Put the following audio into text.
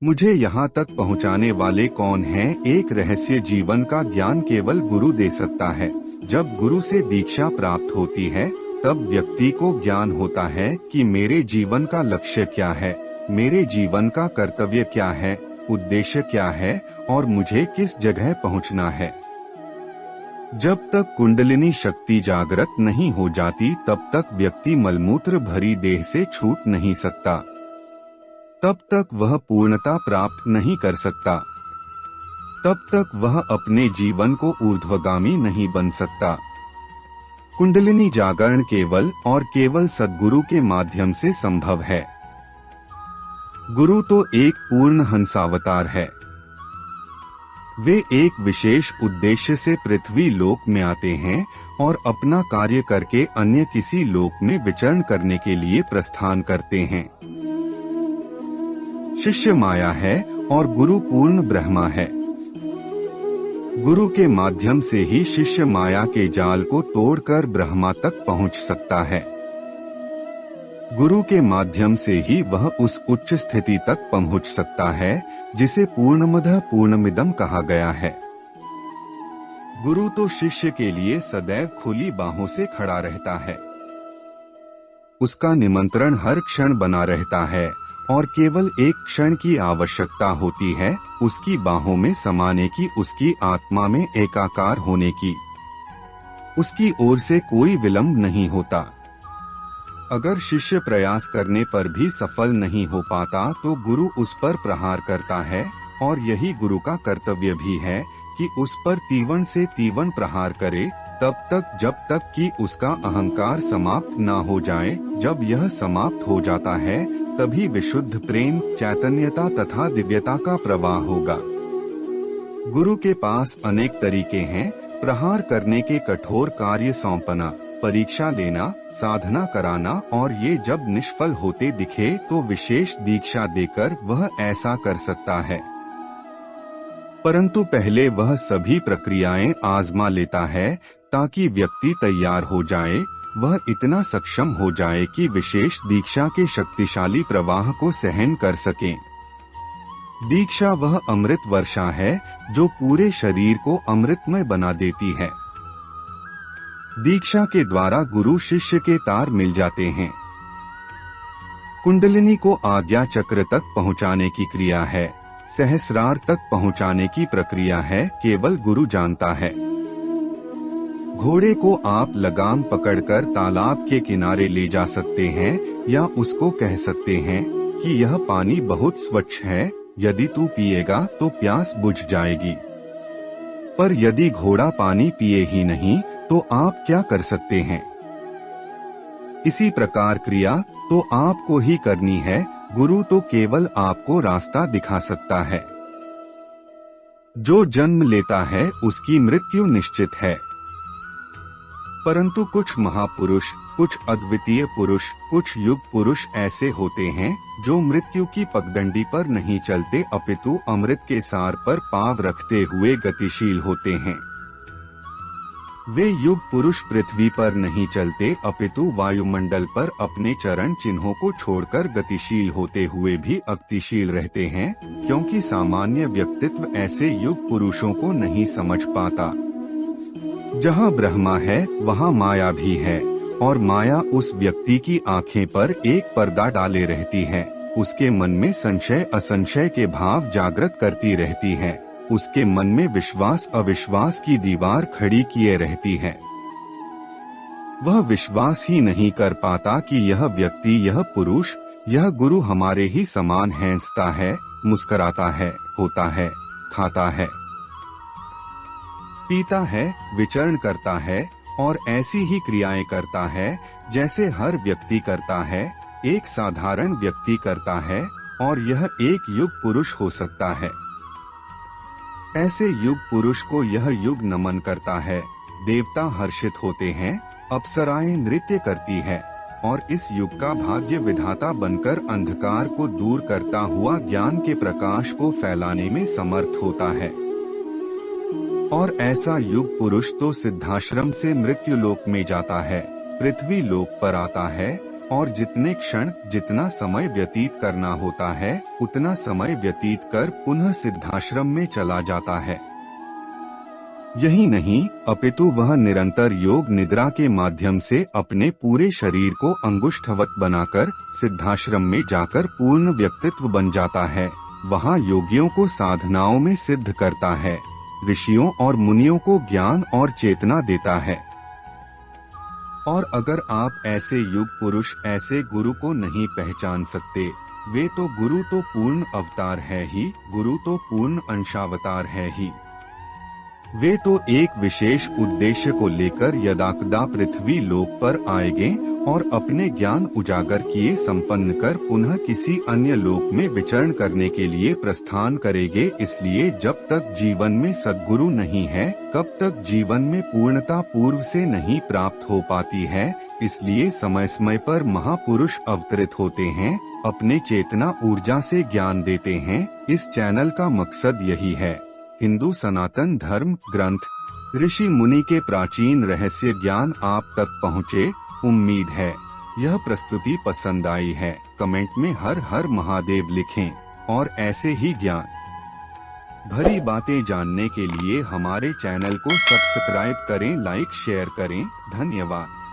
मुझे यहाँ तक पहुँचाने वाले कौन हैं? एक रहस्य जीवन का ज्ञान केवल गुरु दे सकता है। जब गुरु से दीक्षा प्राप्त होती है तब व्यक्ति को ज्ञान होता है कि मेरे जीवन का लक्ष्य क्या है, मेरे जीवन का कर्तव्य क्या है, उद्देश्य क्या है और मुझे किस जगह पहुँचना है। जब तक कुंडलिनी शक्ति जागृत नहीं हो जाती तब तक व्यक्ति मलमूत्र भरी देह से छूट नहीं सकता, तब तक वह पूर्णता प्राप्त नहीं कर सकता, तब तक वह अपने जीवन को ऊर्ध्वगामी नहीं बन सकता। कुंडलिनी जागरण केवल और केवल सद्गुरु के माध्यम से संभव है। गुरु तो एक पूर्ण हंसावतार है। वे एक विशेष उद्देश्य से पृथ्वी लोक में आते हैं और अपना कार्य करके अन्य किसी लोक में विचरण करने के लिए प्रस्थान करते हैं। शिष्य माया है और गुरु पूर्ण ब्रह्मा है। गुरु के माध्यम से ही शिष्य माया के जाल को तोड़कर ब्रह्मा तक पहुंच सकता है। गुरु के माध्यम से ही वह उस उच्च स्थिति तक पहुंच सकता है जिसे पूर्णमदः पूर्णमिदं कहा गया है। गुरु तो शिष्य के लिए सदैव खुली बाहों से खड़ा रहता है। उसका निमंत्रण हर क्षण बना रहता है और केवल एक क्षण की आवश्यकता होती है उसकी बाहों में समाने की, उसकी आत्मा में एकाकार होने की। उसकी ओर से कोई विलंब नहीं होता। अगर शिष्य प्रयास करने पर भी सफल नहीं हो पाता तो गुरु उस पर प्रहार करता है और यही गुरु का कर्तव्य भी है कि उस पर तीवन से तीवन प्रहार करे, तब तक जब तक कि उसका अहंकार समाप्त ना हो जाए। जब यह समाप्त हो जाता है तभी विशुद्ध प्रेम, चैतन्यता तथा दिव्यता का प्रवाह होगा। गुरु के पास अनेक तरीके हैं प्रहार करने के। कठोर कार्य सौंपना, परीक्षा लेना, साधना कराना और ये जब निष्फल होते दिखे तो विशेष दीक्षा देकर वह ऐसा कर सकता है। परंतु पहले वह सभी प्रक्रियाएं आजमा लेता है ताकि व्यक्ति तैयार हो जाए, वह इतना सक्षम हो जाए कि विशेष दीक्षा के शक्तिशाली प्रवाह को सहन कर सके। दीक्षा वह अमृत वर्षा है जो पूरे शरीर को अमृतमय बना देती है। दीक्षा के द्वारा गुरु शिष्य के तार मिल जाते हैं। कुंडलिनी को आज्ञा चक्र तक पहुंचाने की क्रिया है, सहस्रार तक पहुंचाने की प्रक्रिया है, केवल गुरु जानता है। घोड़े को आप लगाम पकड़कर तालाब के किनारे ले जा सकते हैं या उसको कह सकते हैं कि यह पानी बहुत स्वच्छ है, यदि तू पिएगा तो प्यास बुझ जाएगी। पर यदि घोड़ा पानी पिए ही नहीं तो आप क्या कर सकते हैं? इसी प्रकार क्रिया तो आपको ही करनी है, गुरु तो केवल आपको रास्ता दिखा सकता है। जो जन्म लेता है उसकी मृत्यु निश्चित है। परंतु कुछ महापुरुष, कुछ अद्वितीय पुरुष, कुछ युग पुरुष ऐसे होते हैं जो मृत्यु की पगडंडी पर नहीं चलते अपितु अमृत के सार पर पांव रखते हुए गतिशील होते हैं। वे युग पुरुष पृथ्वी पर नहीं चलते अपितु वायुमंडल पर अपने चरण चिन्हों को छोड़कर गतिशील होते हुए भी अगतिशील रहते हैं, क्योंकि सामान्य व्यक्तित्व ऐसे युग पुरुषों को नहीं समझ पाता। जहाँ ब्रह्मा है वहाँ माया भी है और माया उस व्यक्ति की आंखें पर एक पर्दा डाले रहती है। उसके मन में संशय असंशय के भाव जागृत करती रहती है। उसके मन में विश्वास अविश्वास की दीवार खड़ी किए रहती है। वह विश्वास ही नहीं कर पाता कि यह व्यक्ति, यह पुरुष, यह गुरु हमारे ही समान हंसता है, मुस्कुराता है, होता है, खाता है, पीता है, विचरण करता है और ऐसी ही क्रियाएं करता है जैसे हर व्यक्ति करता है, एक साधारण व्यक्ति करता है, और यह एक युग पुरुष हो सकता है। ऐसे युग पुरुष को यह युग नमन करता है। देवता हर्षित होते हैं, अप्सराएं नृत्य करती है और इस युग का भाग्य विधाता बनकर अंधकार को दूर करता हुआ ज्ञान के प्रकाश को फैलाने में समर्थ होता है। और ऐसा युग पुरुष तो सिद्धाश्रम से मृत्यु लोक में जाता है, पृथ्वी लोक पर आता है और जितने क्षण जितना समय व्यतीत करना होता है उतना समय व्यतीत कर पुनः सिद्धाश्रम में चला जाता है। यही नहीं अपितु वह निरंतर योग निद्रा के माध्यम से अपने पूरे शरीर को अंगुष्ठवत बनाकर सिद्धाश्रम में जाकर पूर्ण व्यक्तित्व बन जाता है। वहाँ योगियों को साधनाओं में सिद्ध करता है, ऋषियों और मुनियों को ज्ञान और चेतना देता है। और अगर आप ऐसे युग पुरुष ऐसे गुरु को नहीं पहचान सकते, वे तो गुरु तो पूर्ण अवतार है ही, गुरु तो पूर्ण अंशावतार है ही। वे तो एक विशेष उद्देश्य को लेकर यदाकदा पृथ्वी लोक पर आएंगे और अपने ज्ञान उजागर किए संपन्न कर पुनः किसी अन्य लोक में विचरण करने के लिए प्रस्थान करेंगे। इसलिए जब तक जीवन में सद्गुरु नहीं है, कब तक जीवन में पूर्णता पूर्व से नहीं प्राप्त हो पाती है। इसलिए समय समय पर महापुरुष अवतरित होते हैं, अपने चेतना ऊर्जा से ज्ञान देते हैं। इस चैनल का मकसद यही है, हिंदू सनातन धर्म ग्रंथ ऋषि मुनि के प्राचीन रहस्य ज्ञान आप तक पहुँचे। उम्मीद है यह प्रस्तुति पसंद आई है। कमेंट में हर हर महादेव लिखें और ऐसे ही ज्ञान भरी बातें जानने के लिए हमारे चैनल को सब्सक्राइब करें, लाइक शेयर करें। धन्यवाद।